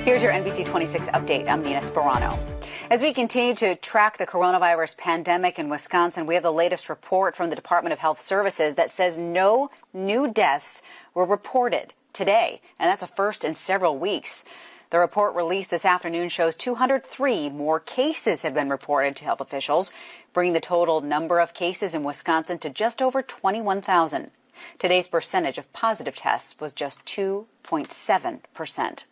Here's your NBC26 update. I'm Nina Sperano. As we continue to track the coronavirus pandemic in Wisconsin, we have the latest report from the Department of Health Services that says no new deaths were reported today, and that's a first in several weeks. The report released this afternoon shows 203 more cases have been reported to health officials, bringing the total number of cases in Wisconsin to just over 21,000. Today's percentage of positive tests was just 2.7%.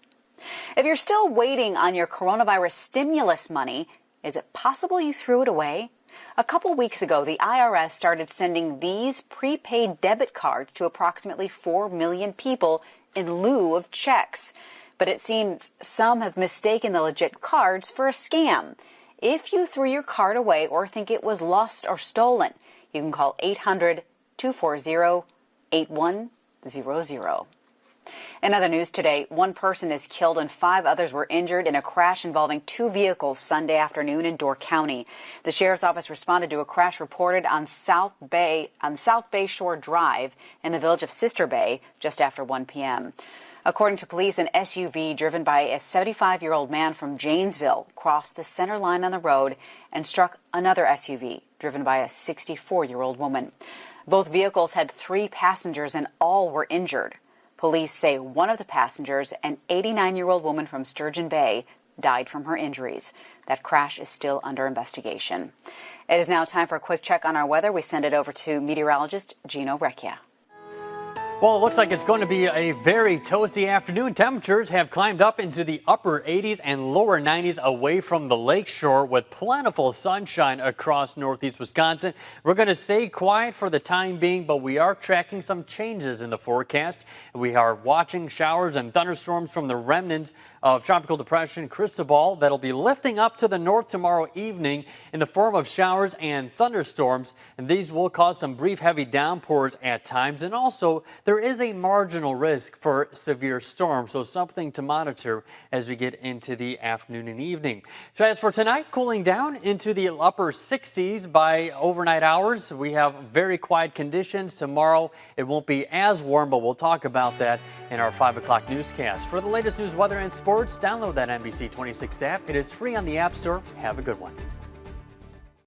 If you're still waiting on your coronavirus stimulus money, is it possible you threw it away? A couple weeks ago, the IRS started sending these prepaid debit cards to approximately 4 million people in lieu of checks. But it seems some have mistaken the legit cards for a scam. If you threw your card away or think it was lost or stolen, you can call 800-240-8100. In other news today, one person is killed and 5 others were injured in a crash involving 2 vehicles Sunday afternoon in Door County. The sheriff's office responded to a crash reported on South Bay Shore Drive in the village of Sister Bay just after 1 p.m. According to police, an SUV driven by a 75-year-old man from Janesville crossed the center line on the road and struck another SUV driven by a 64-year-old woman. Both vehicles had 3 passengers and all were injured. Police say one of the passengers, an 89-year-old woman from Sturgeon Bay, died from her injuries. That crash is still under investigation. It is now time for a quick check on our weather. We send it over to meteorologist Gino Recchia. Well, it looks like it's going to be a very toasty afternoon. Temperatures have climbed up into the upper 80s and lower 90s away from the lakeshore with plentiful sunshine across northeast Wisconsin. We're going to stay quiet for the time being, but we are tracking some changes in the forecast. We are watching showers and thunderstorms from the remnants of Tropical Depression Cristobal that'll be lifting up to the north tomorrow evening in the form of showers and thunderstorms. And these will cause some brief heavy downpours at times, and also there is a marginal risk for severe storms, so something to monitor as we get into the afternoon and evening. So as for tonight, cooling down into the upper 60s by overnight hours. We have very quiet conditions. Tomorrow it won't be as warm, but we'll talk about that in our 5 o'clock newscast. For the latest news, weather, and sports, download that NBC26 app. It is free on the App Store. Have a good one.